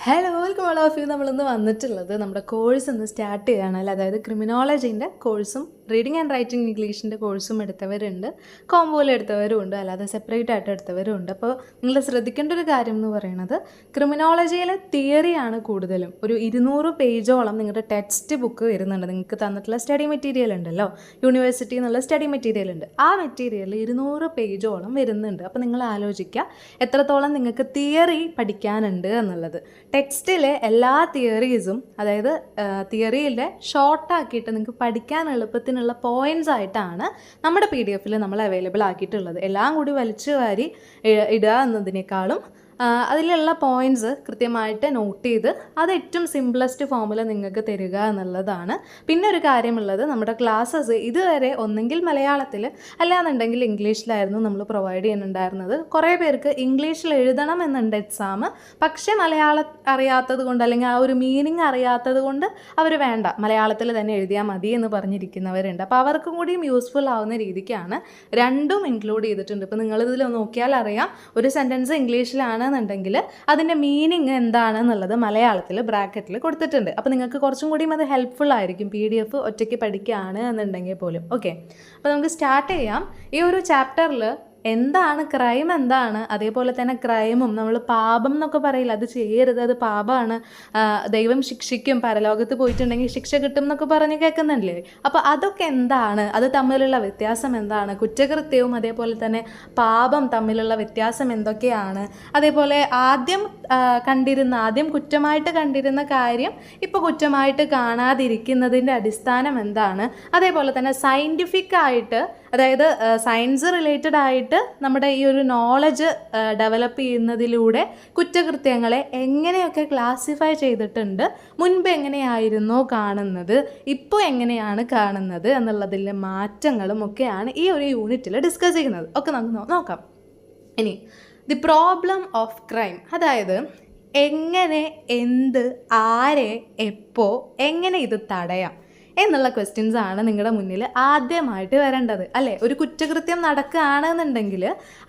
Hello welcome all of you. നമ്മളിന്ന് വന്നിട്ടുള്ളത് നമ്മുടെ കോഴ്സ് ഒന്ന് സ്റ്റാർട്ട് ചെയ്യുകയാണല്ലോ. അതായത് ക്രിമിനോളജീൻ്റെ കോഴ്സും റീഡിങ് ആൻഡ് റൈറ്റിംഗ് ഇംഗ്ലീഷിൻ്റെ കോഴ്സും എടുത്തവരുണ്ട്, കോമ്പോയിൽ എടുത്തവരും ഉണ്ട്, അല്ലാതെ സെപ്പറേറ്റ് ആയിട്ട് എടുത്തവരും ഉണ്ട്. അപ്പോൾ നിങ്ങൾ ശ്രദ്ധിക്കേണ്ട ഒരു കാര്യം എന്ന് പറയുന്നത് ക്രിമിനോളജിയിലെ തിയറിയാണ് കൂടുതലും. ഒരു 200 പേജോളം നിങ്ങളുടെ ടെക്സ്റ്റ് ബുക്ക് വരുന്നുണ്ട്. നിങ്ങൾക്ക് തന്നിട്ടുള്ള സ്റ്റഡി മെറ്റീരിയൽ ഉണ്ടല്ലോ, യൂണിവേഴ്സിറ്റിയിൽ നിന്നുള്ള സ്റ്റഡി മെറ്റീരിയൽ ഉണ്ട്. ആ മെറ്റീരിയൽ 200 പേജോളം വരുന്നുണ്ട്. അപ്പോൾ നിങ്ങൾ ആലോചിക്കുക എത്രത്തോളം നിങ്ങൾക്ക് തിയറി പഠിക്കാനുണ്ട് എന്നുള്ളത്. ടെക്സ്റ്റിലെ എല്ലാ തിയറീസും, അതായത് തിയറിയിലെ ഷോർട്ടാക്കിയിട്ട് നിങ്ങൾക്ക് പഠിക്കാൻ എളുപ്പത്തിനുള്ള പോയിൻറ്റ്സ് ആയിട്ടാണ് നമ്മുടെ PDF നമ്മൾ അവൈലബിൾ ആക്കിയിട്ടുള്ളത്. എല്ലാം കൂടി വലിച്ചു വാരി ഇടുക എന്നതിനേക്കാളും അതിലുള്ള പോയിൻറ്റ്സ് കൃത്യമായിട്ട് നോട്ട് ചെയ്ത് അത് ഏറ്റവും സിംപ്ലസ്റ്റ് ഫോമിൽ നിങ്ങൾക്ക് തരിക എന്നുള്ളതാണ്. പിന്നെ ഒരു കാര്യമുള്ളത്, നമ്മുടെ ക്ലാസ്സസ് ഇതുവരെ ഒന്നെങ്കിൽ മലയാളത്തിൽ അല്ലാന്നുണ്ടെങ്കിൽ ഇംഗ്ലീഷിലായിരുന്നു നമ്മൾ പ്രൊവൈഡ് ചെയ്യുന്നുണ്ടായിരുന്നത്. കുറേ പേർക്ക് ഇംഗ്ലീഷിൽ എഴുതണം എന്നുണ്ട് എക്സാം, പക്ഷേ മലയാളം അറിയാത്തത് കൊണ്ട് അല്ലെങ്കിൽ ആ ഒരു മീനിങ് അറിയാത്തത് കൊണ്ട് അവർ വേണ്ട, മലയാളത്തിൽ തന്നെ എഴുതിയാൽ മതി എന്ന് പറഞ്ഞിരിക്കുന്നവരുണ്ട്. അപ്പോൾ അവർക്കും കൂടിയും യൂസ്ഫുൾ ആവുന്ന രീതിക്കാണ് രണ്ടും ഇൻക്ലൂഡ് ചെയ്തിട്ടുണ്ട്. ഇപ്പോൾ നിങ്ങളിതിൽ നോക്കിയാൽ അറിയാം, ഒരു സെൻറ്റൻസ് ഇംഗ്ലീഷിലാണ് എന്നുണ്ടെങ്കിൽ അതിൻ്റെ മീനിങ് എന്താണെന്നുള്ളത് മലയാളത്തിൽ ബ്രാക്കറ്റിൽ കൊടുത്തിട്ടുണ്ട്. അപ്പോൾ നിങ്ങൾക്ക് കുറച്ചും കൂടിയും അത് ഹെൽപ്ഫുൾ ആയിരിക്കും PDF ഒറ്റയ്ക്ക് പഠിക്കുകയാണ് എന്നുണ്ടെങ്കിൽ പോലും. ഓക്കെ, അപ്പോൾ നമുക്ക് സ്റ്റാർട്ട് ചെയ്യാം. ഈ ഒരു ചാപ്റ്ററിൽ എന്താണ് ക്രൈം, എന്താണ്, അതേപോലെ തന്നെ ക്രൈമും നമ്മൾ പാപം എന്നൊക്കെ പറയില്ല, അത് ചെയ്യരുത്, അത് പാപമാണ്, ദൈവം ശിക്ഷിക്കും, പരലോകത്ത് പോയിട്ടുണ്ടെങ്കിൽ ശിക്ഷ കിട്ടും എന്നൊക്കെ പറഞ്ഞ് കേൾക്കുന്നുണ്ടല്ലേ. അപ്പോൾ അതൊക്കെ എന്താണ്, അത് തമ്മിലുള്ള വ്യത്യാസം എന്താണ്, കുറ്റകൃത്യവും അതേപോലെ തന്നെ പാപം തമ്മിലുള്ള വ്യത്യാസം എന്തൊക്കെയാണ്, അതേപോലെ ആദ്യം കുറ്റമായിട്ട് കണ്ടിരുന്ന കാര്യം ഇപ്പോൾ കുറ്റമായിട്ട് കാണാതിരിക്കുന്നതിൻ്റെ അടിസ്ഥാനം എന്താണ്, അതേപോലെ തന്നെ സയൻറ്റിഫിക് ആയിട്ട്, അതായത് സയൻസ് റിലേറ്റഡ് ആയിട്ട് നമ്മുടെ ഈ ഒരു നോളജ് ഡെവലപ്പ് ചെയ്യുന്നതിലൂടെ കുറ്റകൃത്യങ്ങളെ എങ്ങനെയൊക്കെ ക്ലാസിഫൈ ചെയ്തിട്ടുണ്ട്, മുൻപ് എങ്ങനെയായിരുന്നോ കാണുന്നത്, ഇപ്പോൾ എങ്ങനെയാണ് കാണുന്നത് എന്നുള്ളതിലെ മാറ്റങ്ങളും ഒക്കെയാണ് ഈ ഒരു യൂണിറ്റിൽ ഡിസ്കസ് ചെയ്യുന്നത്. ഒക്കെ നമുക്ക് നോക്കാം. ഇനി ദി പ്രോബ്ലം ഓഫ് ക്രൈം, അതായത് എങ്ങനെ, എന്ത്, ആരെ, എപ്പോൾ, എങ്ങനെ ഇത് തടയാം എന്നുള്ള ക്വസ്റ്റ്യൻസ് ആണ് നിങ്ങളുടെ മുന്നിൽ ആദ്യമായിട്ട് വരേണ്ടത്, അല്ലേ? ഒരു കുറ്റകൃത്യം നടക്കുകയാണെന്നുണ്ടെങ്കിൽ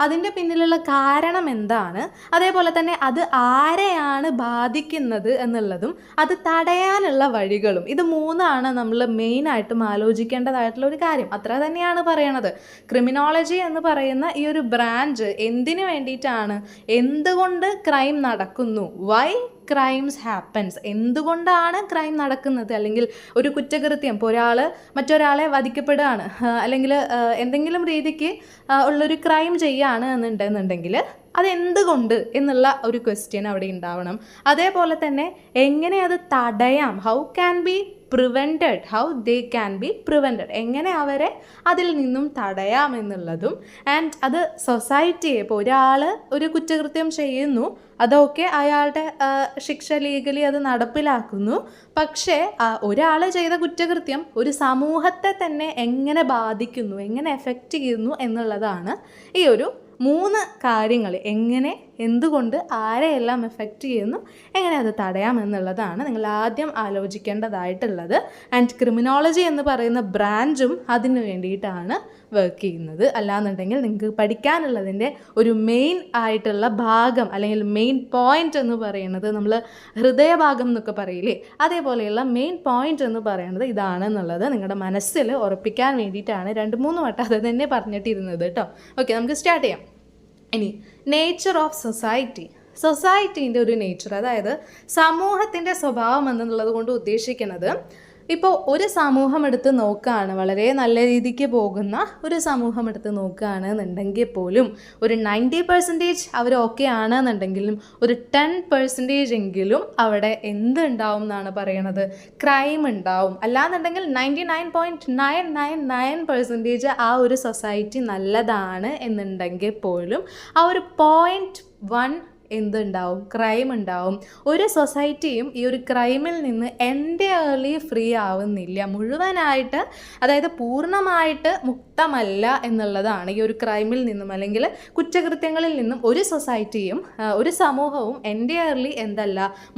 അതിൻ്റെ പിന്നിലുള്ള കാരണം എന്താണ്, അതേപോലെ തന്നെ അത് ആരെയാണ് ബാധിക്കുന്നത് എന്നുള്ളതും അത് തടയാനുള്ള വഴികളും, ഇത് മൂന്നാണ് നമ്മൾ മെയിനായിട്ടും ആലോചിക്കേണ്ടതായിട്ടുള്ള ഒരു കാര്യം. അത്ര തന്നെയാണ് പറയണത്. ക്രിമിനോളജി എന്ന് പറയുന്ന ഈ ഒരു ബ്രാഞ്ച് എന്തിനു വേണ്ടിയിട്ടാണ്, എന്തുകൊണ്ട് ക്രൈം നടക്കുന്നു, വൈ ക്രൈംസ് ഹാപ്പൻസ്, എന്തുകൊണ്ടാണ് ക്രൈം നടക്കുന്നത്, അല്ലെങ്കിൽ ഒരു കുറ്റകൃത്യം, ഇപ്പോൾ മറ്റൊരാളെ വധിക്കപ്പെടുകയാണ്, അല്ലെങ്കിൽ എന്തെങ്കിലും രീതിക്ക് ഉള്ളൊരു ക്രൈം ചെയ്യുകയാണ് എന്നുണ്ടെന്നുണ്ടെങ്കിൽ അതെന്തുകൊണ്ട് എന്നുള്ള ഒരു ക്വസ്റ്റ്യൻ അവിടെ ഉണ്ടാവണം. അതേപോലെ തന്നെ എങ്ങനെ അത് തടയാം, how can be prevented, how they can be prevented, എങ്ങനെ അവരെ അതിൽ നിന്നും തടയാം എന്നുള്ളതും. ആൻഡ് അത് സൊസൈറ്റിയെ, ഇപ്പോൾ ഒരാൾ ഒരു കുറ്റകൃത്യം ചെയ്യുന്നു, അതൊക്കെ അയാളുടെ ശിക്ഷ ലീഗലി അത് നടപ്പിലാക്കുന്നു, പക്ഷേ ഒരാൾ ചെയ്ത കുറ്റകൃത്യം ഒരു സമൂഹത്തെ തന്നെ എങ്ങനെ ബാധിക്കുന്നു, എങ്ങനെ എഫക്റ്റ് ചെയ്യുന്നു എന്നുള്ളതാണ് ഈ ഒരു 3 കാര്യങ്ങൾ. എങ്ങനെ, എന്തുകൊണ്ട്, ആരെയെല്ലാം എഫക്റ്റ് ചെയ്യുന്നു, എങ്ങനെ അത് തടയാം എന്നുള്ളതാണ് നിങ്ങൾ ആദ്യം ആലോചിക്കേണ്ടതായിട്ടുള്ളത്. ആൻഡ് ക്രിമിനോളജി എന്ന് പറയുന്ന ബ്രാഞ്ചും അതിന് വേണ്ടിയിട്ടാണ് വർക്ക് ചെയ്യുന്നത്. അല്ലാന്നുണ്ടെങ്കിൽ നിങ്ങൾക്ക് പഠിക്കാനുള്ളതിൻ്റെ ഒരു മെയിൻ ആയിട്ടുള്ള ഭാഗം, അല്ലെങ്കിൽ മെയിൻ പോയിന്റ് എന്ന് പറയുന്നത്, നമ്മൾ ഹൃദയഭാഗം എന്നൊക്കെ പറയില്ലേ, അതേപോലെയുള്ള മെയിൻ പോയിന്റ് എന്ന് പറയുന്നത് ഇതാണെന്നുള്ളത് നിങ്ങളുടെ മനസ്സിൽ ഉറപ്പിക്കാൻ വേണ്ടിയിട്ടാണ് 2-3 വട്ടം അത് തന്നെ പറഞ്ഞിട്ടിരുന്നത് കേട്ടോ. ഓക്കെ, നമുക്ക് സ്റ്റാർട്ട് ചെയ്യാം. ഇനി നേച്ചർ ഓഫ് സൊസൈറ്റീൻ്റെ ഒരു നേച്ചർ, അതായത് സമൂഹത്തിൻ്റെ സ്വഭാവം എന്നുള്ളത് കൊണ്ട് ഉദ്ദേശിക്കുന്നത്, ഇപ്പോൾ ഒരു സമൂഹം എടുത്ത് നോക്കുകയാണ്, വളരെ നല്ല രീതിക്ക് പോകുന്ന ഒരു സമൂഹം എടുത്ത് നോക്കുകയാണ് എന്നുണ്ടെങ്കിൽ പോലും ഒരു 90% അവർ ഓക്കെ ആണെന്നുണ്ടെങ്കിലും ഒരു 10% എങ്കിലും അവിടെ എന്തുണ്ടാവും എന്നാണ് പറയണത്, ക്രൈം ഉണ്ടാവും. അല്ലാന്നുണ്ടെങ്കിൽ 99.999% ആ ഒരു സൊസൈറ്റി നല്ലതാണ് എന്നുണ്ടെങ്കിൽ പോലും ആ ഒരു 0.1 എന്തുണ്ടാവും, ക്രൈം ഉണ്ടാവും. ഒരു സൊസൈറ്റിയും ഈ ഒരു ക്രൈമിൽ നിന്ന് എൻറ്റയർലി ഫ്രീ ആവുന്നില്ല, മുഴുവനായിട്ട്, അതായത് പൂർണ്ണമായിട്ട് മുക്തമല്ല എന്നുള്ളതാണ്. ഈ ഒരു ക്രൈമിൽ നിന്നും അല്ലെങ്കിൽ കുറ്റകൃത്യങ്ങളിൽ നിന്നും ഒരു സൊസൈറ്റിയും ഒരു സമൂഹവും എൻറ്റയർലി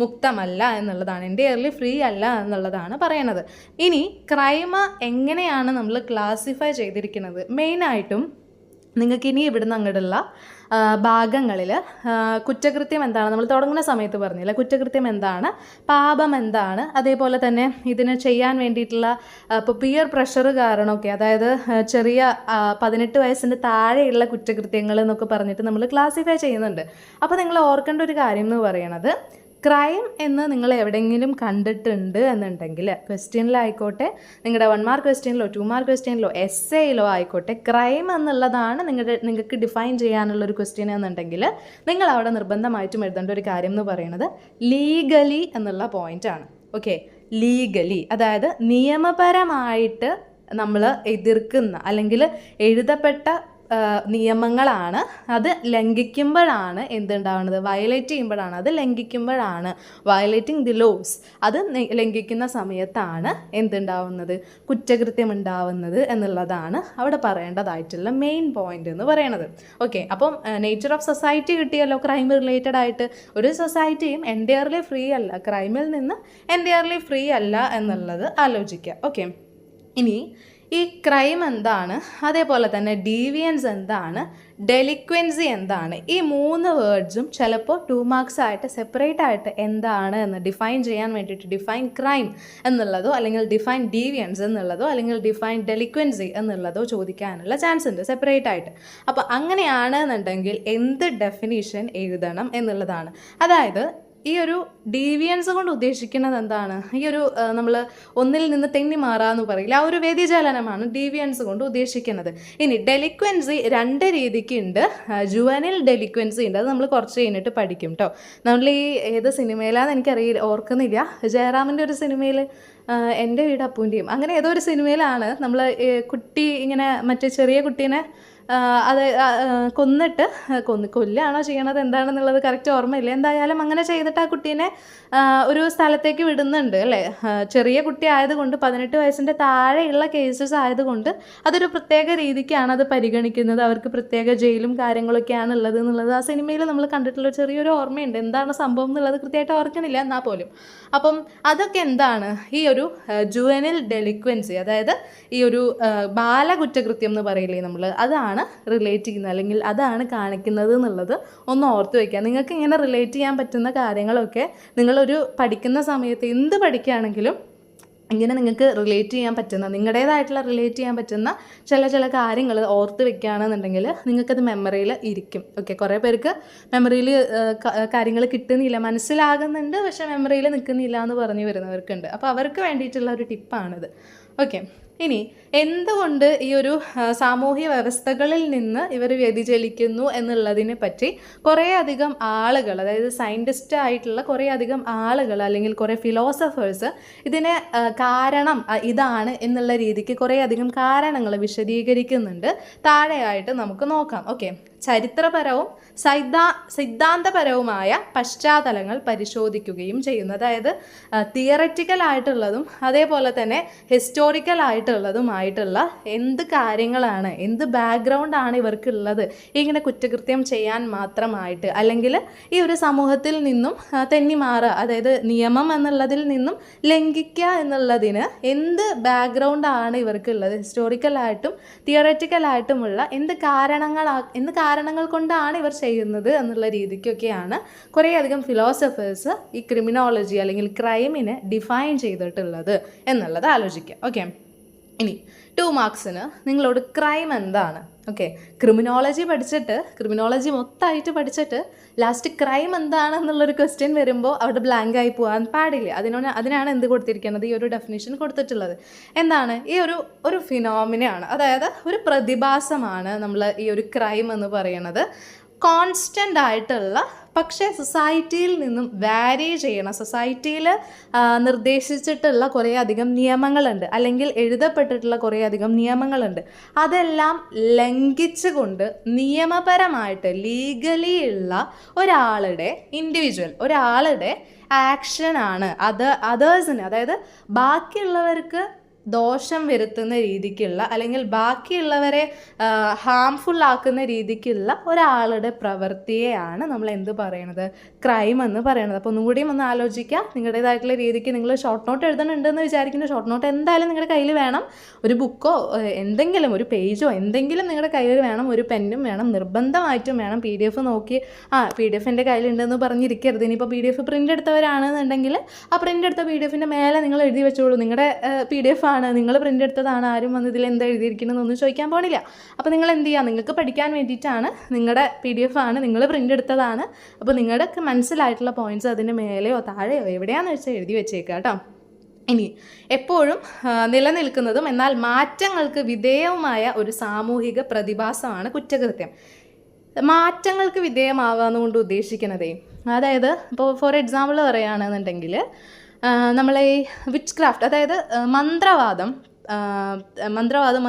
മുക്തമല്ല എന്നുള്ളതാണ്, എൻറ്റയർലി ഫ്രീ അല്ല എന്നുള്ളതാണ് പറയണത്. ഇനി ക്രൈം എങ്ങനെയാണ് നമ്മൾ ക്ലാസിഫൈ ചെയ്തിരിക്കുന്നത്, മെയിനായിട്ടും നിങ്ങൾക്ക് ഇനി ഇവിടുന്ന് അങ്ങോട്ടുള്ള ഭാഗങ്ങളിൽ കുറ്റകൃത്യം എന്താണ്, നമ്മൾ തുടങ്ങുന്ന സമയത്ത് പറഞ്ഞില്ല, കുറ്റകൃത്യം എന്താണ്, പാപം എന്താണ്, അതേപോലെ തന്നെ ഇതിന് ചെയ്യാൻ വേണ്ടിയിട്ടുള്ള ഇപ്പോൾ പിയർ പ്രഷർ കാരണമൊക്കെ, അതായത് ചെറിയ 18 വയസ്സിൻ്റെ താഴെയുള്ള കുറ്റകൃത്യങ്ങൾ എന്നൊക്കെ പറഞ്ഞിട്ട് നമ്മൾ ക്ലാസിഫൈ ചെയ്യുന്നുണ്ട്. അപ്പോൾ നിങ്ങൾ ഓർക്കേണ്ട ഒരു കാര്യം എന്ന് പറയണത്, ക്രൈം എന്ന് നിങ്ങൾ എവിടെയെങ്കിലും കണ്ടിട്ടുണ്ട് എന്നുണ്ടെങ്കിൽ, ക്വസ്റ്റ്യനിലായിക്കോട്ടെ, നിങ്ങളുടെ 1 മാർക്ക് ക്വസ്റ്റ്യനിലോ 2 മാർക്ക് ക്വസ്റ്റ്യനിലോ എസ്സേയിലോ ആയിക്കോട്ടെ, ക്രൈം എന്നുള്ളതാണ് നിങ്ങൾക്ക് ഡിഫൈൻ ചെയ്യാനുള്ളൊരു ക്വസ്റ്റ്യൻ എന്നുണ്ടെങ്കിൽ നിങ്ങൾ അവിടെ നിർബന്ധമായിട്ടും എഴുതേണ്ട ഒരു കാര്യം എന്ന് പറയുന്നത് ലീഗലി എന്നുള്ള പോയിൻ്റാണ്. ഓക്കെ, ലീഗലി, അതായത് നിയമപരമായിട്ട് നമ്മൾ എതിർക്കുന്ന അല്ലെങ്കിൽ എഴുതപ്പെട്ട നിയമങ്ങളാണ്, അത് ലംഘിക്കുമ്പോഴാണ് എന്തുണ്ടാവുന്നത്, വയലേറ്റ് ചെയ്യുമ്പോഴാണ്, അത് ലംഘിക്കുമ്പോഴാണ്, വയലേറ്റിംഗ് ദി ലോസ്, അത് ലംഘിക്കുന്ന സമയത്താണ് എന്തുണ്ടാവുന്നത്, കുറ്റകൃത്യം ഉണ്ടാവുന്നത് എന്നുള്ളതാണ് അവിടെ പറയേണ്ടതായിട്ടുള്ള മെയിൻ പോയിന്റ് എന്ന് പറയുന്നത്. ഓക്കെ, അപ്പം നേച്ചർ ഓഫ് സൊസൈറ്റി കിട്ടിയല്ലോ ക്രൈം റിലേറ്റഡ് ആയിട്ട്. ഒരു സൊസൈറ്റിയും എൻറ്റയർലി ഫ്രീ അല്ല, ക്രൈമിൽ നിന്ന് എൻറ്റയർലി ഫ്രീ അല്ല എന്നുള്ളത് ആലോചിക്കുക. ഓക്കെ, ഇനി ഈ ക്രൈം എന്താണ്, അതേപോലെ തന്നെ ഡീവിയൻസ് എന്താണ്, ഡെലിക്വൻസി എന്താണ്, ഈ 3 വേർഡ്സും ചിലപ്പോൾ 2 മാർക്സ് ആയിട്ട് സെപ്പറേറ്റ് ആയിട്ട് എന്താണ് എന്ന് ഡിഫൈൻ ചെയ്യാൻ വേണ്ടിയിട്ട് ഡിഫൈൻ ക്രൈം എന്നുള്ളതോ അല്ലെങ്കിൽ ഡിഫൈൻ ഡീവിയൻസ് എന്നുള്ളതോ അല്ലെങ്കിൽ ഡിഫൈൻ ഡെലിക്വൻസി എന്നുള്ളതോ ചോദിക്കാനുള്ള ചാൻസ് ഉണ്ട് സെപ്പറേറ്റ് ആയിട്ട്. അപ്പോൾ അങ്ങനെയാണെന്നുണ്ടെങ്കിൽ എന്ത് ഡെഫിനിഷൻ എഴുതണം എന്നുള്ളതാണ്. അതായത് ഈ ഒരു ഡീവിയൻസ് കൊണ്ട് ഉദ്ദേശിക്കുന്നത് എന്താണ്, ഈ ഒരു നമ്മൾ ഒന്നിൽ നിന്ന് തെന്നി മാറാന്ന് പറയില്ല, ആ ഒരു വ്യതിചലനമാണ് ഡീവിയൻസ് കൊണ്ട് ഉദ്ദേശിക്കുന്നത്. ഇനി ഡെലിക്വൻസി 2 രീതിക്ക് ഉണ്ട്. ജുവനിൽ ഡെലിക്വൻസി ഉണ്ട്, അത് നമ്മൾ കുറച്ച് കഴിഞ്ഞിട്ട് പഠിക്കും കേട്ടോ. നമ്മൾ ഈ ഏത് സിനിമയിലാണെന്ന് എനിക്കറിയില്ല, ഓർക്കുന്നില്ല, ജയറാമിൻ്റെ ഒരു സിനിമയിൽ എൻ്റെ വീട് അപ്പൂൻ്റെയും അങ്ങനെ ഏതോ ഒരു സിനിമയിലാണ് നമ്മൾ കുട്ടി ഇങ്ങനെ മറ്റേ ചെറിയ കുട്ടീനെ അത് കൊന്നിട്ട് കൊല്ലുകയാണോ ചെയ്യണത് എന്താണെന്നുള്ളത് കറക്റ്റ് ഓർമ്മയില്ല. എന്തായാലും അങ്ങനെ ചെയ്തിട്ട് ആ കുട്ടീനെ ഒരു സ്ഥലത്തേക്ക് വിടുന്നുണ്ട് അല്ലേ. ചെറിയ കുട്ടി ആയതുകൊണ്ട് 18 വയസ്സിൻ്റെ താഴെയുള്ള കേസസ് ആയതുകൊണ്ട് അതൊരു പ്രത്യേക രീതിക്കാണ് അത് പരിഗണിക്കുന്നത്. അവർക്ക് പ്രത്യേക ജയിലും കാര്യങ്ങളൊക്കെയാണ് ഉള്ളത് എന്നുള്ളത് ആ സിനിമയിൽ നമ്മൾ കണ്ടിട്ടുള്ള ചെറിയൊരു ഓർമ്മയുണ്ട്. എന്താണ് സംഭവം എന്നുള്ളത് കൃത്യമായിട്ട് ഓർക്കണില്ല എന്നാൽ പോലും. അപ്പം അതൊക്കെ എന്താണ്, ഈ ഒരു ജുവനിൽ ഡെലിക്വൻസി, അതായത് ഈ ഒരു ബാലകുറ്റകൃത്യം എന്ന് പറയില്ലേ നമ്മൾ, അതാണ് റിലേറ്റ് ചെയ്യുന്നത് അല്ലെങ്കിൽ അതാണ് കാണിക്കുന്നത് എന്നുള്ളത് ഒന്ന് ഓർത്ത് വയ്ക്കുക. നിങ്ങൾക്ക് ഇങ്ങനെ റിലേറ്റ് ചെയ്യാൻ പറ്റുന്ന കാര്യങ്ങളൊക്കെ നിങ്ങളൊരു പഠിക്കുന്ന സമയത്ത് എന്ത് പഠിക്കുകയാണെങ്കിലും ഇങ്ങനെ നിങ്ങൾക്ക് റിലേറ്റ് ചെയ്യാൻ പറ്റുന്ന, നിങ്ങളുടേതായിട്ടുള്ള റിലേറ്റ് ചെയ്യാൻ പറ്റുന്ന ചില കാര്യങ്ങൾ ഓർത്ത് വെക്കുകയാണെന്നുണ്ടെങ്കിൽ നിങ്ങൾക്കത് മെമ്മറിയിൽ ഇരിക്കും. ഓക്കെ, കുറേ പേർക്ക് മെമ്മറിയിൽ കാര്യങ്ങൾ കിട്ടുന്നില്ല, മനസ്സിലാകുന്നുണ്ട് പക്ഷേ മെമ്മറിയിൽ നിൽക്കുന്നില്ല എന്ന് പറഞ്ഞു വരുന്നവർക്കുണ്ട്. അപ്പോൾ അവർക്ക് വേണ്ടിയിട്ടുള്ള ഒരു ടിപ്പാണിത്. ഓക്കെ, ഇനി എന്തുകൊണ്ട് ഈ ഒരു സാമൂഹ്യ വ്യവസ്ഥകളിൽ നിന്ന് ഇവർ വ്യതിചലിക്കുന്നു എന്നുള്ളതിനെ പറ്റി കുറേയധികം ആളുകൾ, അതായത് സയൻറ്റിസ്റ്റ് ആയിട്ടുള്ള കുറേയധികം ആളുകൾ അല്ലെങ്കിൽ കുറേ ഫിലോസഫേഴ്സ് ഇതിനെ കാരണം ഇതാണ് എന്നുള്ള രീതിക്ക് കുറേയധികം കാരണങ്ങൾ വിശദീകരിക്കുന്നുണ്ട്. താഴെയായിട്ട് നമുക്ക് നോക്കാം. ഓക്കെ, ചരിത്രപരവും സിദ്ധാന്തപരവുമായ പശ്ചാത്തലങ്ങൾ പരിശോധിക്കുകയും ചെയ്യുന്നു. അതായത് തിയററ്റിക്കൽ ആയിട്ടുള്ളതും അതേപോലെ തന്നെ ഹിസ്റ്റോറിക്കൽ ആയിട്ടുള്ളതുമായിട്ടുള്ള എന്ത് കാര്യങ്ങളാണ്, എന്ത് ബാക്ക്ഗ്രൗണ്ടാണ് ഇവർക്കുള്ളത് ഇങ്ങനെ കുറ്റകൃത്യം ചെയ്യാൻ മാത്രമായിട്ട്, അല്ലെങ്കിൽ ഈ ഒരു സമൂഹത്തിൽ നിന്നും തെന്നിമാറുക, അതായത് നിയമം എന്നുള്ളതിൽ നിന്നും ലംഘിക്കുക എന്നുള്ളതിന് എന്ത് ബാക്ക്ഗ്രൗണ്ടാണ് ഇവർക്കുള്ളത്, ഹിസ്റ്റോറിക്കലായിട്ടും തിയററ്റിക്കലായിട്ടുമുള്ള എന്ത് കാരണങ്ങൾ കൊണ്ടാണ് ഇവർ ചെയ്യുന്നത് എന്നുള്ള രീതിക്കൊക്കെയാണ് കുറേയധികം ഫിലോസഫേഴ്സ് ഈ ക്രിമിനോളജി അല്ലെങ്കിൽ ക്രൈമിനെ ഡിഫൈൻ ചെയ്തിട്ടുള്ളത് എന്നുള്ളത് ആലോചിക്കുക. ഓക്കെ, ഇനി 2 മാർക്സിന് നിങ്ങളോട് ക്രൈം എന്താണ്, ഓക്കെ, ക്രിമിനോളജി മൊത്തമായിട്ട് പഠിച്ചിട്ട് ലാസ്റ്റ് ക്രൈം എന്താണെന്നുള്ളൊരു ക്വസ്റ്റ്യൻ വരുമ്പോൾ അവിടെ ബ്ലാങ്ക് ആയി പോകാൻ പാടില്ല. അതിനാണ് എന്ത് കൊടുത്തിരിക്കുന്നത്, ഈ ഒരു ഡെഫിനിഷൻ കൊടുത്തിട്ടുള്ളത്. എന്താണ് ഈ ഒരു ഫിനോമിനയാണ്, അതായത് ഒരു പ്രതിഭാസമാണ് നമ്മൾ ഈ ഒരു ക്രൈം എന്ന് പറയുന്നത്. കോൺസ്റ്റൻ്റ് ആയിട്ടുള്ള പക്ഷേ സൊസൈറ്റിയിൽ നിന്നും വാരി ചെയ്യണം, സൊസൈറ്റിയിൽ നിർദ്ദേശിച്ചിട്ടുള്ള കുറേയധികം നിയമങ്ങളുണ്ട് അല്ലെങ്കിൽ എഴുതപ്പെട്ടിട്ടുള്ള കുറേയധികം നിയമങ്ങളുണ്ട്. അതെല്ലാം ലംഘിച്ചുകൊണ്ട് നിയമപരമായിട്ട് ലീഗലി ഉള്ള ഒരാളുടെ ആക്ഷനാണ് അതേഴ്സിന്, അതായത് ബാക്കിയുള്ളവർക്ക് ദോഷം വരുത്തുന്ന രീതിക്കുള്ള അല്ലെങ്കിൽ ബാക്കിയുള്ളവരെ ഹാംഫുൾ ആക്കുന്ന രീതിക്കുള്ള ഒരാളുടെ പ്രവൃത്തിയെയാണ് നമ്മൾ എന്ത് പറയണത്, ക്രൈം എന്ന് പറയണത്. അപ്പോൾ ഒന്നുകൂടിയും ഒന്ന് ആലോചിക്കുക. നിങ്ങളുടേതായിട്ടുള്ള രീതിക്ക് നിങ്ങൾ ഷോർട്ട് നോട്ട് എഴുതുന്നുണ്ടെന്ന് വിചാരിക്കുന്ന ഷോർട്ട് നോട്ട് എന്തായാലും നിങ്ങളുടെ കയ്യിൽ വേണം. ഒരു ബുക്കോ എന്തെങ്കിലും ഒരു പേജോ എന്തെങ്കിലും നിങ്ങളുടെ കയ്യിൽ വേണം. ഒരു പെന്നും വേണം, നിർബന്ധമായിട്ടും വേണം. PDF നോക്കി PDF എൻ്റെ കയ്യിലുണ്ടെന്ന് പറഞ്ഞിരിക്കരുത്. ഇനിയിപ്പോൾ PDF പ്രിൻ്റ് എടുത്തവരാണെന്നുണ്ടെങ്കിൽ ആ പ്രിൻ്റ് എടുത്ത PDF-ൻ്റെ മേലെ നിങ്ങൾ എഴുതി വെച്ചോളൂ, നിങ്ങളുടെ PDF ആണ്, നിങ്ങൾ പ്രിൻ്റ് എടുത്തതാണ്, ആരും വന്ന് ഇതിൽ എന്താ എഴുതിയിരിക്കണമെന്നൊന്നും ചോദിക്കാൻ പോണില്ല. അപ്പോൾ നിങ്ങൾ എന്ത് ചെയ്യുക, നിങ്ങൾക്ക് പഠിക്കാൻ വേണ്ടിയിട്ടാണ്, നിങ്ങളുടെ PDF ആണ്, നിങ്ങൾ പ്രിൻ്റ് എടുത്തതാണ്. അപ്പോൾ നിങ്ങളുടെ മനസ്സിലായിട്ടുള്ള പോയിൻറ്റ്സ് അതിൻ്റെ മേലെയോ താഴെയോ എവിടെയാണെന്ന് വെച്ചാൽ എഴുതി വെച്ചേക്കുക കേട്ടോ. ഇനി എപ്പോഴും നിലനിൽക്കുന്നതും എന്നാൽ മാറ്റങ്ങൾക്ക് വിധേയവുമായ ഒരു സാമൂഹിക പ്രതിഭാസമാണ് കുറ്റകൃത്യം. മാറ്റങ്ങൾക്ക് വിധേയമാകാമെന്നുകൊണ്ട് ഉദ്ദേശിക്കുന്നതേ, അതായത് ഇപ്പോൾ ഫോർ എക്സാമ്പിൾ പറയുകയാണെന്നുണ്ടെങ്കിൽ നമ്മളെ ഈ വിച്ച് ക്രാഫ്റ്റ്, അതായത് മന്ത്രവാദം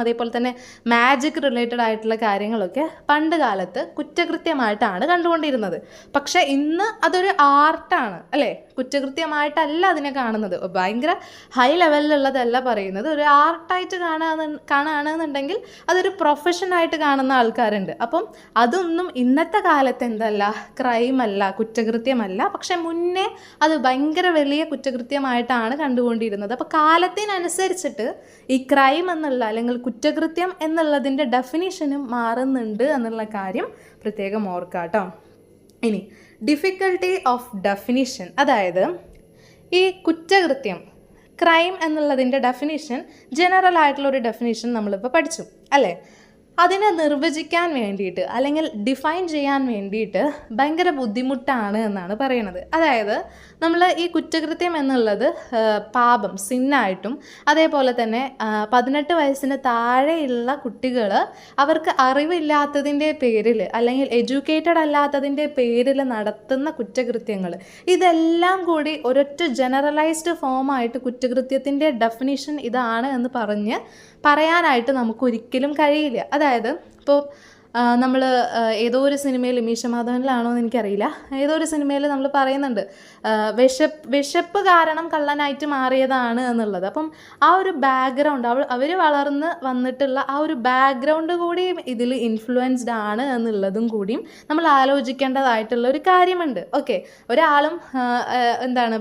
അതേപോലെ തന്നെ മാജിക് റിലേറ്റഡ് ആയിട്ടുള്ള കാര്യങ്ങളൊക്കെ പണ്ട് കാലത്ത് കുറ്റകൃത്യമായിട്ടാണ് കണ്ടുകൊണ്ടിരുന്നത്. പക്ഷേ ഇന്ന് അതൊരു ആർട്ടാണ് അല്ലേ, കുറ്റകൃത്യമായിട്ടല്ല അതിനെ കാണുന്നത്. ഭയങ്കര ഹൈ ലെവലിലുള്ളതല്ല പറയുന്നത്, ഒരു ആർട്ടായിട്ട് കാണുകയാണെന്നുണ്ടെങ്കിൽ അതൊരു പ്രൊഫഷനായിട്ട് കാണുന്ന ആൾക്കാരുണ്ട്. അപ്പം അതൊന്നും ഇന്നത്തെ കാലത്ത് എന്തല്ല, ക്രൈമല്ല, കുറ്റകൃത്യമല്ല. പക്ഷെ മുന്നേ അത് ഭയങ്കര വലിയ കുറ്റകൃത്യമായിട്ടാണ് കണ്ടുകൊണ്ടിരുന്നത്. അപ്പോൾ കാലത്തിനനുസരിച്ചിട്ട് ഈ ക്രൈം എന്നുള്ള അല്ലെങ്കിൽ കുറ്റകൃത്യം എന്നുള്ളതിൻ്റെ ഡെഫിനിഷനും മാറുന്നുണ്ട് എന്നുള്ള കാര്യം പ്രത്യേകം ഓർക്കുക കേട്ടോ. ഇനി ഡിഫിക്കൽട്ടി ഓഫ് ഡെഫിനിഷൻ, അതായത് ഈ കുറ്റകൃത്യം ക്രൈം എന്നുള്ളതിൻ്റെ ഡെഫിനിഷൻ ജനറൽ ആയിട്ടുള്ളൊരു ഡെഫിനിഷൻ നമ്മളിപ്പോൾ പഠിച്ചു അല്ലേ. അതിനെ നിർവചിക്കാൻ വേണ്ടിയിട്ട് അല്ലെങ്കിൽ ഡിഫൈൻ ചെയ്യാൻ വേണ്ടിയിട്ട് ഭയങ്കര ബുദ്ധിമുട്ടാണ് എന്നാണ് പറയണത്. അതായത് നമ്മൾ ഈ കുറ്റകൃത്യം എന്നുള്ളത് പാപം, സിന്നായിട്ടും അതേപോലെ തന്നെ 18 വയസ്സിന് താഴെയുള്ള കുട്ടികൾ അവർക്ക് അറിവില്ലാത്തതിൻ്റെ പേരിൽ അല്ലെങ്കിൽ എഡ്യൂക്കേറ്റഡ് അല്ലാത്തതിൻ്റെ പേരിൽ നടത്തുന്ന കുറ്റകൃത്യങ്ങൾ, ഇതെല്ലാം കൂടി ഒരൊറ്റ ജനറലൈസ്ഡ് ഫോമായിട്ട് കുറ്റകൃത്യത്തിൻ്റെ ഡെഫിനിഷൻ ഇതാണ് എന്ന് പറയാനായിട്ട് നമുക്കൊരിക്കലും കഴിയില്ല. അതായത് ഇപ്പോൾ നമ്മൾ ഏതോ ഒരു സിനിമയിൽ, മീശ മാധവനിലാണോ എന്ന് എനിക്കറിയില്ല, ഏതോ ഒരു സിനിമയിൽ നമ്മൾ പറയുന്നുണ്ട് വിശപ്പ് കാരണം കള്ളനായിട്ട് മാറിയതാണ് എന്നുള്ളത്. അപ്പം ആ ഒരു ബാക്ക്ഗ്രൗണ്ട്, അവർ വളർന്ന് വന്നിട്ടുള്ള ആ ഒരു ബാക്ക്ഗ്രൗണ്ട് കൂടിയും ഇതിൽ ഇൻഫ്ലുവൻസ്ഡ് ആണ് എന്നുള്ളതും കൂടിയും നമ്മൾ ആലോചിക്കേണ്ടതായിട്ടുള്ള ഒരു കാര്യമുണ്ട്. ഓക്കെ, ഒരാളും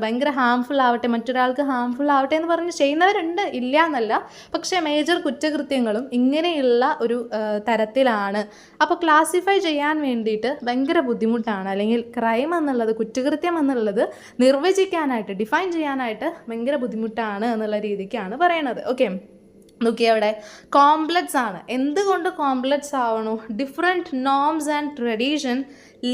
ഭയങ്കര ഹാംഫുൾ ആവട്ടെ, മറ്റൊരാൾക്ക് ഹാംഫുൾ ആവട്ടെ എന്ന് പറഞ്ഞ് ചെയ്യുന്നവരുണ്ട്, ഇല്ല എന്നല്ല. പക്ഷേ മേജർ കുറ്റകൃത്യങ്ങളും ഇങ്ങനെയുള്ള ഒരു തരത്തിലാണ്. അപ്പോൾ ക്ലാസിഫൈ ചെയ്യാൻ വേണ്ടിയിട്ട് ഭയങ്കര ബുദ്ധിമുട്ടാണ്. അല്ലെങ്കിൽ ക്രൈം എന്നുള്ളത്, കുറ്റകൃത്യം എന്നുള്ളത് നിർവചിക്കാനായിട്ട്, ഡിഫൈൻ ചെയ്യാനായിട്ട് ഭയങ്കര ബുദ്ധിമുട്ടാണ് എന്നുള്ള രീതിക്കാണ് പറയണത്. ഓക്കെ, നോക്കിയാൽ അവിടെ കോംപ്ലക്സ് ആണ്. എന്തുകൊണ്ട് കോംപ്ലക്സ് ആവണോ? Different norms and tradition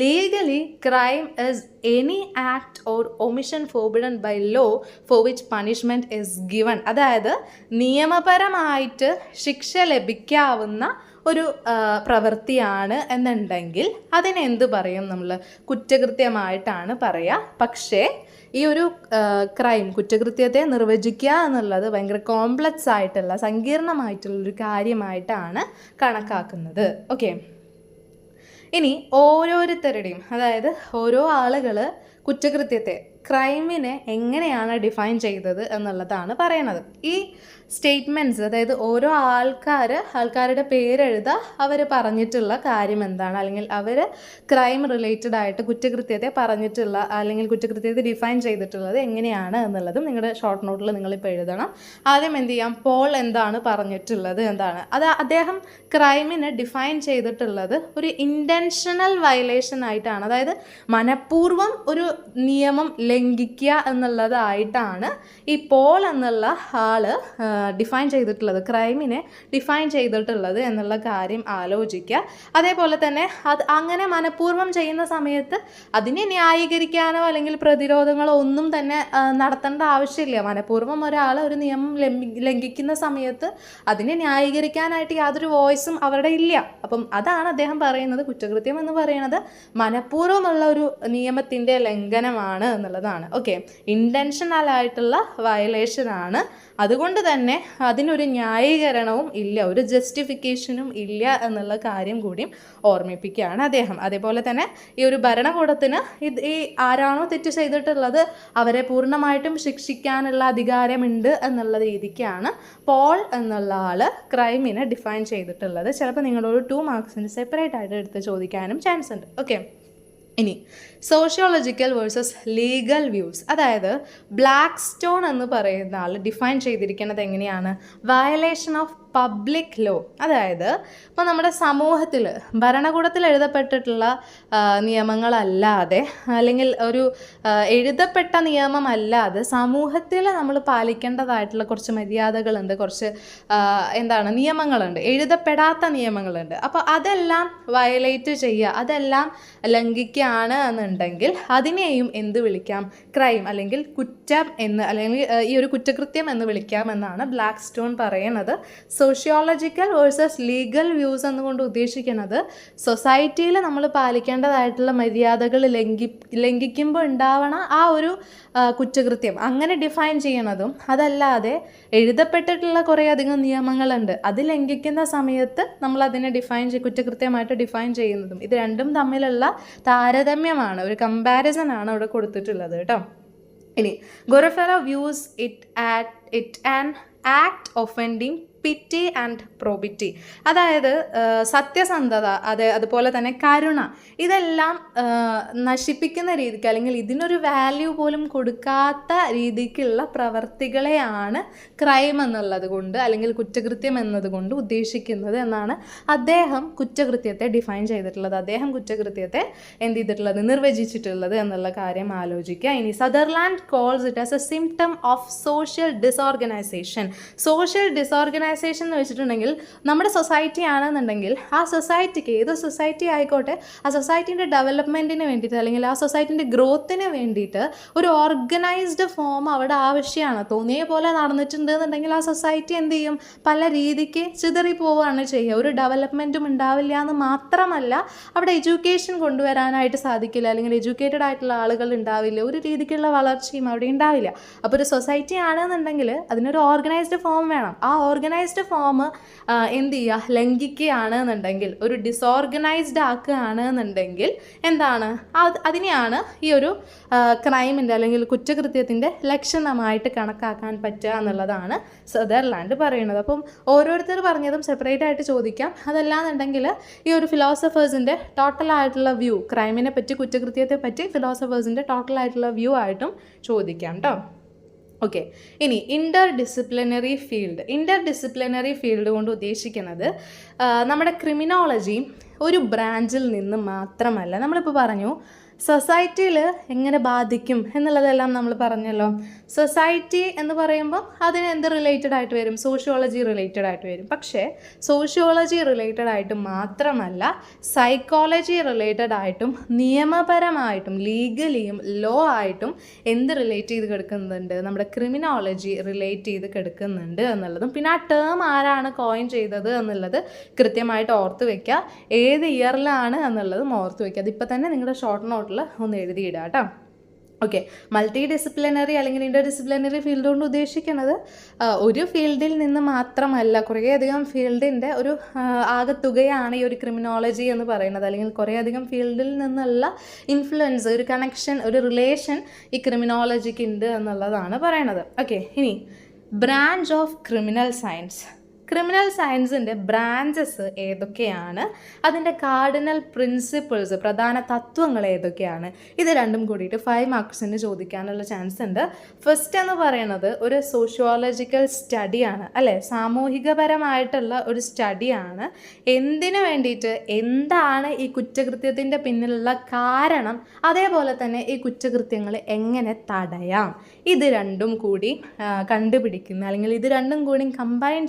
legally crime is any act or omission forbidden by law for which punishment is given. അതായത് നിയമപരമായിട്ട് ശിക്ഷ ലഭിക്കാവുന്ന ഒരു പ്രവൃത്തിയാണ് എന്നുണ്ടെങ്കിൽ അതിനെന്ത് പറയും നമ്മൾ? കുറ്റകൃത്യമായിട്ടാണ് പറയുക. പക്ഷേ ഈ ഒരു ക്രൈം, കുറ്റകൃത്യത്തെ നിർവചിക്കുക എന്നുള്ളത് ഭയങ്കര കോംപ്ലക്സ് ആയിട്ടുള്ള, സങ്കീർണമായിട്ടുള്ളൊരു കാര്യമായിട്ടാണ് കണക്കാക്കുന്നത്. ഓക്കെ, ഇനി ഓരോരുത്തരുടെയും, അതായത് ഓരോ ആളുകൾ കുറ്റകൃത്യത്തെ, ക്രൈമിനെ എങ്ങനെയാണ് ഡിഫൈൻ ചെയ്തത് എന്നുള്ളതാണ് പറയണത്. ഈ സ്റ്റേറ്റ്മെൻറ്റ്സ്, അതായത് ഓരോ ആൾക്കാരുടെ പേരെഴുതുക, അവർ പറഞ്ഞിട്ടുള്ള കാര്യം എന്താണ്, അല്ലെങ്കിൽ അവർ ക്രൈം റിലേറ്റഡ് ആയിട്ട് കുറ്റകൃത്യത്തെ പറഞ്ഞിട്ടുള്ള അല്ലെങ്കിൽ കുറ്റകൃത്യത്തെ ഡിഫൈൻ ചെയ്തിട്ടുള്ളത് എങ്ങനെയാണ് എന്നുള്ളതും നിങ്ങളുടെ ഷോർട്ട് നോട്ടിൽ നിങ്ങളിപ്പോൾ എഴുതണം. ആദ്യം എന്ത് ചെയ്യാം, പോൾ എന്താണ് പറഞ്ഞിട്ടുള്ളത്, എന്താണ് അത് അദ്ദേഹം ക്രൈമിനെ ഡിഫൈൻ ചെയ്തിട്ടുള്ളത് ഒരു ഇൻറ്റൻഷണൽ വയലേഷൻ ആയിട്ടാണ്. അതായത് മനഃപൂർവ്വം ഒരു നിയമം ലംഘിക്കുക എന്നുള്ളതായിട്ടാണ് ഈ പോൾ എന്നുള്ള ആള് ഡിഫൈൻ ചെയ്തിട്ടുള്ളത്, ക്രൈമിനെ ഡിഫൈൻ ചെയ്തിട്ടുള്ളത് എന്നുള്ള കാര്യം ആലോചിക്കുക. അതേപോലെ തന്നെ അങ്ങനെ മനഃപൂർവ്വം ചെയ്യുന്ന സമയത്ത് അതിനെ ന്യായീകരിക്കാനോ അല്ലെങ്കിൽ പ്രതിരോധങ്ങളോ ഒന്നും തന്നെ നടത്തേണ്ട ആവശ്യമില്ല. മനഃപൂർവ്വം ഒരാൾ ഒരു നിയമം ലംഘിക്കുന്ന സമയത്ത് അതിനെ ന്യായീകരിക്കാനായിട്ട് യാതൊരു വോയിസും അവരുടെ ഇല്ല. അപ്പം അതാണ് അദ്ദേഹം പറയുന്നത്, കുറ്റകൃത്യം എന്ന് പറയുന്നത് മനഃപൂർവ്വമുള്ള ഒരു നിയമത്തിൻ്റെ ലംഘനമാണ് എന്നുള്ളതാണ്. ഓക്കെ, ഇൻറ്റൻഷനൽ ആയിട്ടുള്ള വയലേഷനാണ്. അതുകൊണ്ട് തന്നെ അതിനൊരു ന്യായീകരണവും ഇല്ല, ഒരു ജസ്റ്റിഫിക്കേഷനും ഇല്ല എന്നുള്ള കാര്യം കൂടിയും ഓർമ്മിപ്പിക്കുകയാണ് അദ്ദേഹം. അതേപോലെ തന്നെ ഈ ഒരു ഭരണകൂടത്തിന് ഈ ആരാണോ തെറ്റ് ചെയ്തിട്ടുള്ളത് അവരെ പൂർണ്ണമായിട്ടും ശിക്ഷിക്കാനുള്ള അധികാരമുണ്ട് എന്നുള്ള രീതിക്കാണ് പോൾ എന്നുള്ള ആൾ ക്രൈമിനെ ഡിഫൈൻ ചെയ്തിട്ടുള്ളത്. ചിലപ്പോൾ നിങ്ങളൊരു 2 മാർക്സിന് സെപ്പറേറ്റ് ആയിട്ട് എടുത്ത് ചോദിക്കാനും ചാൻസ് ഉണ്ട്. ഓക്കെ, ഇനി സോഷ്യോളജിക്കൽ വേഴ്സസ് ലീഗൽ വ്യൂസ്. അതായത് ബ്ലാക്ക് സ്റ്റോൺ എന്ന് പറയുന്ന ആൾ ഡിഫൈൻ ചെയ്തിരിക്കുന്നത് എങ്ങനെയാണ്? Violation of public law. അതായത് ഇപ്പോൾ നമ്മുടെ സമൂഹത്തിൽ ഭരണകൂടത്തിൽ എഴുതപ്പെട്ടിട്ടുള്ള നിയമങ്ങളല്ലാതെ, അല്ലെങ്കിൽ ഒരു എഴുതപ്പെട്ട നിയമമല്ലാതെ സമൂഹത്തിൽ നമ്മൾ പാലിക്കേണ്ടതായിട്ടുള്ള കുറച്ച് മര്യാദകളുണ്ട്, കുറച്ച് നിയമങ്ങളുണ്ട്, എഴുതപ്പെടാത്ത നിയമങ്ങളുണ്ട്. അപ്പോൾ അതെല്ലാം വയലേറ്റ് ചെയ്യുക, അതെല്ലാം ലംഘിക്കുകയാണ് എന്നുണ്ടെങ്കിൽ അതിനെയും എന്ത് വിളിക്കാം? ക്രൈം അല്ലെങ്കിൽ കുറ്റം എന്ന്, അല്ലെങ്കിൽ ഈ ഒരു കുറ്റകൃത്യം എന്ന് വിളിക്കാമെന്നാണ് ബ്ലാക്ക് സ്റ്റോൺ പറയുന്നത്. സോഷ്യോളജിക്കൽ വേഴ്സസ് ലീഗൽ വ്യൂസ് എന്നുകൊണ്ട് ഉദ്ദേശിക്കുന്നത് സൊസൈറ്റിയിൽ നമ്മൾ പാലിക്കേണ്ടതായിട്ടുള്ള മര്യാദകൾ ലംഘിക്കുമ്പോൾ ഉണ്ടാവണ ആ ഒരു കുറ്റകൃത്യം അങ്ങനെ ഡിഫൈൻ ചെയ്യണതും, അതല്ലാതെ എഴുതപ്പെട്ടിട്ടുള്ള കുറേയധികം നിയമങ്ങളുണ്ട്, അത് ലംഘിക്കുന്ന സമയത്ത് നമ്മൾ അതിനെ കുറ്റകൃത്യമായിട്ട് ഡിഫൈൻ ചെയ്യുന്നതും, ഇത് രണ്ടും തമ്മിലുള്ള താരതമ്യമാണ്, ഒരു കമ്പാരിസൺ ആണ് അവിടെ കൊടുത്തിട്ടുള്ളത് കേട്ടോ. ഇനി Garofalo views it an act offending pity and probity. അതായത് സത്യസന്ധത, അതുപോലെ തന്നെ കരുണ, ഇതെല്ലാം നശിപ്പിക്കുന്ന രീതിക്ക്, അല്ലെങ്കിൽ ഇതിനൊരു വാല്യൂ പോലും കൊടുക്കാത്ത രീതിക്കുള്ള പ്രവർത്തികളെയാണ് ക്രൈം എന്നുള്ളത് കൊണ്ട്, അല്ലെങ്കിൽ കുറ്റകൃത്യം എന്നതുകൊണ്ട് ഉദ്ദേശിക്കുന്നത് എന്നാണ് അദ്ദേഹം കുറ്റകൃത്യത്തെ ഡിഫൈൻ ചെയ്തിട്ടുള്ളത്. അദ്ദേഹം കുറ്റകൃത്യത്തെ നിർവചിച്ചിട്ടുള്ളത് എന്നുള്ള കാര്യം ആലോചിക്കുക. ഇനി Sutherland calls it as a symptom of social disorganisation. Social disorganisation എന്ന് വെച്ചിട്ടുണ്ടെങ്കിൽ നമ്മുടെ സൊസൈറ്റി ആണെന്നുണ്ടെങ്കിൽ ആ സൊസൈറ്റിക്ക്, ഏത് സൊസൈറ്റി ആയിക്കോട്ടെ, ആ സൊസൈറ്റീൻ്റെ ഡെവലപ്മെൻറ്റിന് വേണ്ടിയിട്ട്, അല്ലെങ്കിൽ ആ സൊസൈറ്റീൻ്റെ ഗ്രോത്തിന് വേണ്ടിയിട്ട് ഒരു ഓർഗനൈസ്ഡ് ഫോം അവിടെ ആവശ്യമാണ്. തോന്നിയ പോലെ നടന്നിട്ടുണ്ട് എന്നുണ്ടെങ്കിൽ ആ സൊസൈറ്റി എന്ത് ചെയ്യും? പല രീതിക്ക് ചിതറി പോവുകയാണ് ചെയ്യുക. ഒരു ഡെവലപ്മെൻറ്റും ഉണ്ടാവില്ല എന്ന് മാത്രമല്ല, അവിടെ എഡ്യൂക്കേഷൻ കൊണ്ടുവരാനായിട്ട് സാധിക്കില്ല, അല്ലെങ്കിൽ എഡ്യൂക്കേറ്റഡ് ആയിട്ടുള്ള ആളുകൾ ഉണ്ടാവില്ല, ഒരു രീതിക്കുള്ള വളർച്ചയും അവിടെ ഉണ്ടാവില്ല. അപ്പോൾ ഒരു സൊസൈറ്റി ആണെന്നുണ്ടെങ്കിൽ അതിനൊരു ഓർഗനൈസ്ഡ് ഫോം വേണം. ആ ഓർഗനൈസ്ഡ് ഫോം എന്ത് ചെയ്യുക? ലംഘിക്കുകയാണ് എന്നുണ്ടെങ്കിൽ, ഒരു ഡിസോർഗനൈസ്ഡ് ആക്കുകയാണ് എന്നുണ്ടെങ്കിൽ അതിനെയാണ് ഈ ഒരു ക്രൈമിൻ്റെ അല്ലെങ്കിൽ കുറ്റകൃത്യത്തിൻ്റെ ലക്ഷണമായിട്ട് കണക്കാക്കാൻ പറ്റുക എന്നുള്ളതാണ് സദർലാൻഡ് പറയുന്നത്. അപ്പം ഓരോരുത്തർ പറഞ്ഞതും സെപ്പറേറ്റ് ആയിട്ട് ചോദിക്കാം. അതല്ലാന്നുണ്ടെങ്കിൽ ഈ ഒരു ഫിലോസഫേഴ്സിൻ്റെ ടോട്ടലായിട്ടുള്ള വ്യൂ, ക്രൈമിനെ പറ്റി, കുറ്റകൃത്യത്തെ പറ്റി ഫിലോസഫേഴ്സിൻ്റെ ടോട്ടലായിട്ടുള്ള വ്യൂ ആയിട്ടും ചോദിക്കാം കേട്ടോ. ഓക്കെ, ഇനി ഇൻ്റർ ഡിസിപ്ലിനറി ഫീൽഡ് കൊണ്ട് ഉദ്ദേശിക്കുന്നത് നമ്മുടെ ക്രിമിനോളജി ഒരു ബ്രാഞ്ചിൽ നിന്ന് മാത്രമല്ല. നമ്മളിപ്പോൾ പറഞ്ഞു സൊസൈറ്റിയിൽ എങ്ങനെ ബാധിക്കും എന്നുള്ളതെല്ലാം നമ്മൾ പറഞ്ഞല്ലോ. സൊസൈറ്റി എന്ന് പറയുമ്പോൾ അതിന് എന്ത് റിലേറ്റഡ് ആയിട്ട് വരും? സോഷ്യോളജി റിലേറ്റഡ് ആയിട്ട് വരും. പക്ഷേ സോഷ്യോളജി റിലേറ്റഡ് ആയിട്ട് മാത്രമല്ല, സൈക്കോളജി റിലേറ്റഡ് ആയിട്ടും നിയമപരമായിട്ടും ലീഗലിയും ലോ ആയിട്ടും എന്ത് റിലേറ്റ് ചെയ്ത് കിടക്കുന്നുണ്ട്? നമ്മുടെ ക്രിമിനോളജി റിലേറ്റ് ചെയ്ത് കിടക്കുന്നുണ്ട് എന്നുള്ളതും, പിന്നെ ആ ടേം ആരാണ് കോയിൻ ചെയ്തത് എന്നുള്ളത് കൃത്യമായിട്ട് ഓർത്ത് വയ്ക്കുക. ഏത് ഇയറിലാണ് എന്നുള്ളതും ഓർത്ത് വയ്ക്കുക. അതിപ്പോൾ തന്നെ നിങ്ങളുടെ ഷോർട്ട് നോട്ടിൽ ഒന്ന് എഴുതിയിടുക കേട്ടോ. ഓക്കെ, മൾട്ടി ഡിസിപ്ലിനറി അല്ലെങ്കിൽ ഇൻ്റർ ഡിസിപ്ലിനറി ഫീൽഡ് കൊണ്ട് ഉദ്ദേശിക്കുന്നത് ഒരു ഫീൽഡിൽ നിന്ന് മാത്രമല്ല, കുറേയധികം ഫീൽഡിൻ്റെ ഒരു ആകത്തുകയാണ് ഈ ഒരു ക്രിമിനോളജി എന്ന് പറയുന്നത്. അല്ലെങ്കിൽ കുറേയധികം ഫീൽഡിൽ നിന്നുള്ള ഇൻഫ്ലുവൻസ്, ഒരു കണക്ഷൻ, ഒരു റിലേഷൻ ഈ ക്രിമിനോളജിക്ക് ഉണ്ട് എന്നുള്ളതാണ് പറയണത്. ഓക്കെ, ഇനി branch of criminal science. Criminal സയൻസിൻ്റെ ബ്രാഞ്ചസ് ഏതൊക്കെയാണ്? അതിൻ്റെ കാർഡിനൽ പ്രിൻസിപ്പിൾസ്, പ്രധാന തത്വങ്ങൾ ഏതൊക്കെയാണ്? ഇത് രണ്ടും കൂടിയിട്ട് 5 മാർക്സിന് ചോദിക്കാനുള്ള ചാൻസ് ഉണ്ട്. ഫസ്റ്റ് എന്ന് പറയുന്നത് ഒരു സോഷ്യോളജിക്കൽ സ്റ്റഡിയാണ്, അല്ലേ? സാമൂഹികപരമായിട്ടുള്ള ഒരു സ്റ്റഡിയാണ്. എന്തിനു വേണ്ടിയിട്ട്? എന്താണ് ഈ കുറ്റകൃത്യത്തിൻ്റെ പിന്നിലുള്ള കാരണം, അതേപോലെ തന്നെ ഈ കുറ്റകൃത്യങ്ങൾ എങ്ങനെ തടയാം, ഇത് രണ്ടും കൂടി കണ്ടുപിടിക്കുന്ന, അല്ലെങ്കിൽ ഇത് രണ്ടും കൂടി കമ്പൈൻ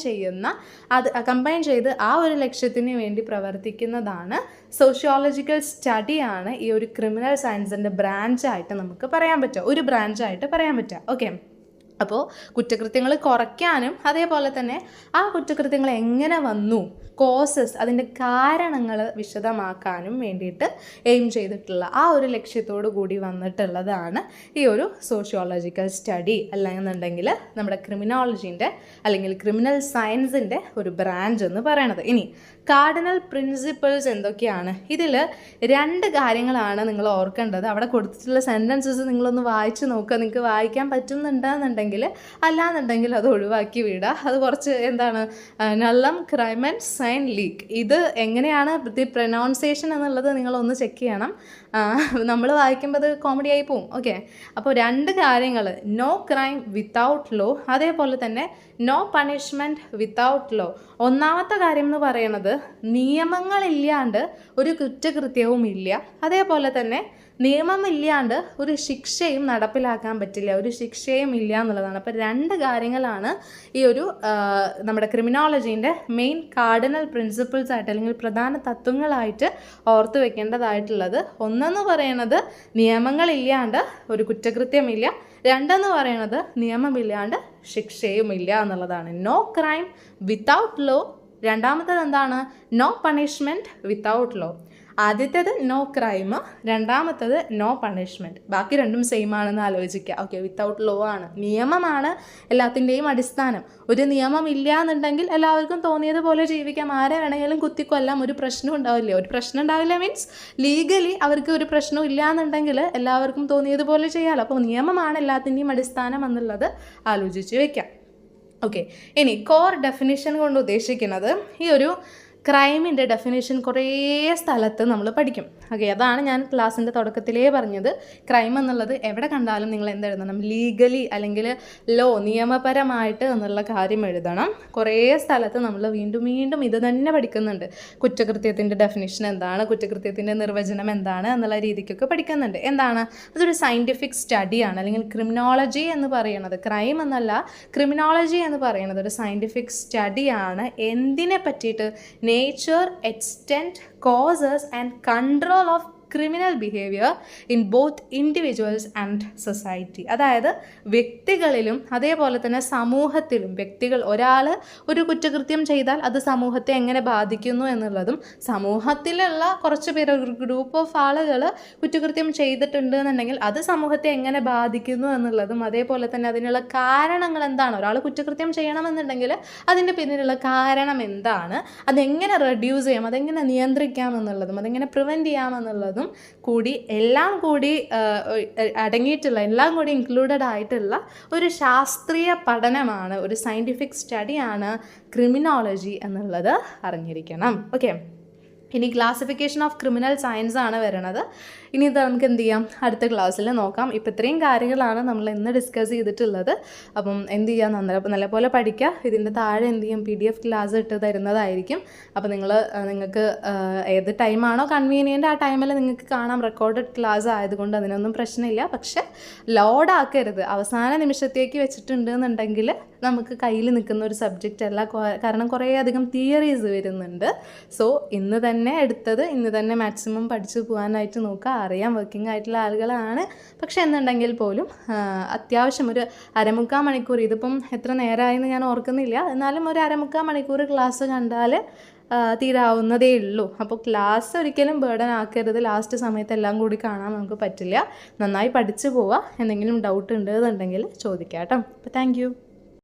ചെയ്ത് ആ ഒരു ലക്ഷ്യത്തിന് വേണ്ടി പ്രവർത്തിക്കുന്നതാണ് സോഷ്യോളജിക്കൽ സ്റ്റഡിയാണ് ഈ ഒരു ക്രിമിനൽ സയൻസിൻ്റെ ബ്രാഞ്ചായിട്ട് നമുക്ക് പറയാൻ പറ്റുക, ഒരു ബ്രാഞ്ചായിട്ട് പറയാൻ പറ്റുക. ഓക്കെ, അപ്പോൾ കുറ്റകൃത്യങ്ങൾ കുറയ്ക്കാനും അതേപോലെ തന്നെ ആ കുറ്റകൃത്യങ്ങൾ എങ്ങനെ വന്നു, കോസസ്, അതിൻ്റെ കാരണങ്ങൾ വിശദമാക്കാനും വേണ്ടിയിട്ട് എയിം ചെയ്തിട്ടുള്ള ആ ഒരു ലക്ഷ്യത്തോടു കൂടി വന്നിട്ടുള്ളതാണ് ഈ ഒരു സോഷ്യോളജിക്കൽ സ്റ്റഡി, അല്ലെന്നുണ്ടെങ്കിൽ നമ്മുടെ ക്രിമിനോളജീൻ്റെ അല്ലെങ്കിൽ ക്രിമിനൽ സയൻസിൻ്റെ ഒരു ബ്രാഞ്ച് എന്ന് പറയണത്. ഇനി കാർഡിനൽ പ്രിൻസിപ്പിൾസ് എന്തൊക്കെയാണ്? ഇതിൽ 2 കാര്യങ്ങളാണ് നിങ്ങൾ ഓർക്കേണ്ടത്. അവിടെ കൊടുത്തിട്ടുള്ള സെൻറ്റൻസസ് നിങ്ങളൊന്ന് വായിച്ച് നോക്കുക. നിങ്ങൾക്ക് വായിക്കാൻ പറ്റുന്നുണ്ടെന്നുണ്ടെങ്കിൽ, അല്ലാന്നുണ്ടെങ്കിൽ അത് ഒഴിവാക്കി വിടുക. അത് കുറച്ച് നള്ളം, ക്രൈം ആൻഡ് സൈൻ ലീക്ക്. ഇത് എങ്ങനെയാണ് ദി പ്രൊനൗൺസിയേഷൻ എന്നുള്ളത് നിങ്ങളൊന്ന് ചെക്ക് ചെയ്യണം. നമ്മൾ വായിക്കുമ്പോൾ അത് കോമഡി ആയി പോവും. ഓക്കെ, അപ്പോൾ 2 കാര്യങ്ങൾ, നോ ക്രൈം വിത്തൗട്ട് ലോ, അതേപോലെ തന്നെ നോ പണിഷ്മെൻറ്റ് വിത്തൗട്ട് ലോ. ഒന്നാമത്തെ കാര്യം എന്ന് പറയുന്നത് നിയമങ്ങളില്ലാണ്ട് ഒരു കുറ്റകൃത്യവും ഇല്ല, അതേപോലെ തന്നെ നിയമമില്ലാണ്ട് ഒരു ശിക്ഷയും നടപ്പിലാക്കാൻ പറ്റില്ല, ഒരു ശിക്ഷയും ഇല്ല എന്നുള്ളതാണ്. അപ്പോൾ 2 കാര്യങ്ങളാണ് ഈ ഒരു നമ്മുടെ ക്രിമിനോളജീൻ്റെ മെയിൻ കാർഡിനൽ പ്രിൻസിപ്പിൾസ് ആയിട്ട് അല്ലെങ്കിൽ പ്രധാന തത്വങ്ങളായിട്ട് ഓർത്തു വെക്കേണ്ടതായിട്ടുള്ളത്. ഒന്നെന്ന് പറയുന്നത് നിയമങ്ങളില്ലാണ്ട് ഒരു കുറ്റകൃത്യമില്ല, 2 പറയുന്നത് നിയമമില്ലാണ്ട് ശിക്ഷയുമില്ല എന്നുള്ളതാണ്. No crime without law. രണ്ടാമത്തത് എന്താണ്? No punishment without law. ആദ്യത്തേത് നോ ക്രൈം, രണ്ടാമത്തത് നോ പണിഷ്മെൻറ്റ്. ബാക്കി 2 സെയിം ആണെന്ന് ആലോചിക്കുക. ഓക്കെ, വിത്തൗട്ട് ലോ ആണ്, നിയമമാണ് എല്ലാത്തിൻ്റെയും അടിസ്ഥാനം. ഒരു നിയമം ഇല്ല എന്നുണ്ടെങ്കിൽ എല്ലാവർക്കും തോന്നിയതുപോലെ ജീവിക്കാം, ആരെ വേണമെങ്കിലും കുത്തിക്കൊല്ലാം, ഒരു പ്രശ്നം ഉണ്ടാവില്ല. ഒരു പ്രശ്നം ഉണ്ടാവില്ല മീൻസ് ലീഗലി അവർക്ക് ഒരു പ്രശ്നവും ഇല്ല എന്നുണ്ടെങ്കിൽ എല്ലാവർക്കും തോന്നിയതുപോലെ ചെയ്യാമല്ലോ. അപ്പോൾ നിയമമാണ് എല്ലാത്തിൻ്റെയും അടിസ്ഥാനം എന്നുള്ളത് ആലോചിച്ച് വയ്ക്കാം. ഓക്കെ, ഇനി കോർ ഡെഫിനിഷൻ കൊണ്ട് ഉദ്ദേശിക്കുന്നത് ഈ ഒരു ക്രൈമിൻ്റെ ഡെഫിനേഷൻ കുറേ സ്ഥലത്ത് നമ്മൾ പഠിക്കും. ഓക്കെ, അതാണ് ഞാൻ ക്ലാസ്സിൻ്റെ തുടക്കത്തിലേ പറഞ്ഞത്. ക്രൈം എന്നുള്ളത് എവിടെ കണ്ടാലും നിങ്ങൾ എന്തെഴുതണം? ലീഗലി അല്ലെങ്കിൽ ലോ, നിയമപരമായിട്ട് എന്നുള്ള കാര്യം എഴുതണം. കുറേ സ്ഥലത്ത് നമ്മൾ വീണ്ടും വീണ്ടും ഇത് തന്നെ പഠിക്കുന്നുണ്ട്. കുറ്റകൃത്യത്തിൻ്റെ ഡെഫിനേഷൻ എന്താണ്, കുറ്റകൃത്യത്തിൻ്റെ നിർവചനം എന്താണ് എന്നുള്ള രീതിക്കൊക്കെ പഠിക്കുന്നുണ്ട്. എന്താണ്? അതൊരു സയൻറ്റിഫിക് സ്റ്റഡിയാണ്. അല്ലെങ്കിൽ ക്രിമിനോളജി എന്ന് പറയുന്നത്, ക്രൈം എന്നല്ല, ക്രിമിനോളജി എന്ന് പറയുന്നത് ഒരു സയൻറ്റിഫിക് സ്റ്റഡിയാണ്. എന്തിനെ പറ്റിയിട്ട്? nature, extent, causes and control of criminal behaviour in both individuals and society. അതായത് വ്യക്തികളിലും അതേപോലെ തന്നെ സമൂഹത്തിലും. ഒരാൾ ഒരു കുറ്റകൃത്യം ചെയ്താൽ അത് സമൂഹത്തെ എങ്ങനെ ബാധിക്കുന്നു എന്നുള്ളതും, സമൂഹത്തിലുള്ള കുറച്ച് പേര്, ഒരു ഗ്രൂപ്പ് ഓഫ് ആളുകൾ കുറ്റകൃത്യം ചെയ്തിട്ടുണ്ട് എന്നുണ്ടെങ്കിൽ അത് സമൂഹത്തെ എങ്ങനെ ബാധിക്കുന്നു എന്നുള്ളതും, അതേപോലെ തന്നെ അതിനുള്ള കാരണങ്ങൾ എന്താണ്. ഒരാൾ കുറ്റകൃത്യം ചെയ്യണമെന്നുണ്ടെങ്കിൽ അതിൻ്റെ പിന്നിലുള്ള കാരണം എന്താണ്, അതെങ്ങനെ റെഡ്യൂസ് ചെയ്യാം, അതെങ്ങനെ നിയന്ത്രിക്കാം എന്നുള്ളതും, അതെങ്ങനെ പ്രിവെൻറ്റ് ചെയ്യാമെന്നുള്ളതും കൂടി എല്ലാം കൂടി അടങ്ങിയിട്ടുള്ള, എല്ലാം കൂടി ഇൻക്ലൂഡഡ് ആയിട്ടുള്ള ഒരു ശാസ്ത്രീയ പഠനമാണ്, ഒരു സയൻറ്റിഫിക് സ്റ്റഡിയാണ് ക്രിമിനോളജി എന്നുള്ളത് അറിഞ്ഞിരിക്കണം. ഓക്കെ, ഇനി ക്ലാസിഫിക്കേഷൻ ഓഫ് ക്രിമിനൽ സയൻസ് ആണ് വരുന്നത്. ഇനി ഇത് നമുക്ക് എന്ത് ചെയ്യാം, അടുത്ത ക്ലാസ്സിൽ നോക്കാം. ഇപ്പോൾ ഇത്രയും കാര്യങ്ങളാണ് നമ്മൾ ഇന്ന് ഡിസ്കസ് ചെയ്തിട്ടുള്ളത്. അപ്പം എന്ത് ചെയ്യാം, നല്ലപോലെ പഠിക്കുക. ഇതിൻ്റെ താഴെ എന്ത് ചെയ്യും, PDF ക്ലാസ് ഇട്ട് തരുന്നതായിരിക്കും. അപ്പോൾ നിങ്ങൾക്ക് ഏത് ടൈമാണോ കൺവീനിയൻ്റ് ആ ടൈമിൽ നിങ്ങൾക്ക് കാണാം. റെക്കോർഡഡ് ക്ലാസ് ആയതുകൊണ്ട് അതിനൊന്നും പ്രശ്നമില്ല. പക്ഷെ ലോഡാക്കരുത്. അവസാന നിമിഷത്തേക്ക് വെച്ചിട്ടുണ്ട് എന്നുണ്ടെങ്കിൽ നമുക്ക് കയ്യിൽ നിൽക്കുന്ന ഒരു സബ്ജക്റ്റ് അല്ല. കാരണം കുറേ അധികം തിയറീസ് വരുന്നുണ്ട്. സോ ഇന്ന് തന്നെ എടുത്തത് ഇന്ന് തന്നെ മാക്സിമം പഠിച്ചു പോകാനായിട്ട് നോക്കുക. അറിയാം, വർക്കിംഗ് ആയിട്ടുള്ള ആളുകളാണ്. പക്ഷെ എന്നുണ്ടെങ്കിൽ പോലും അത്യാവശ്യം ഒരു 1/4 മണിക്കൂർ, ഇതിപ്പം എത്ര നേരമായെന്ന് ഞാൻ ഓർക്കുന്നില്ല, എന്നാലും ഒരു 1/4 മണിക്കൂർ ക്ലാസ് കണ്ടാൽ തീരാവുന്നതേ ഉള്ളൂ. അപ്പോൾ ക്ലാസ് ഒരിക്കലും ബേർഡൻ ആക്കരുത്. ലാസ്റ്റ് സമയത്ത് എല്ലാം കൂടി കാണാൻ നമുക്ക് പറ്റില്ല. നന്നായി പഠിച്ചു പോവുക. എന്തെങ്കിലും ഡൗട്ട് ഉണ്ട് എന്നുണ്ടെങ്കിൽ ചോദിക്കാം കേട്ടോ. അപ്പോൾ താങ്ക് യു.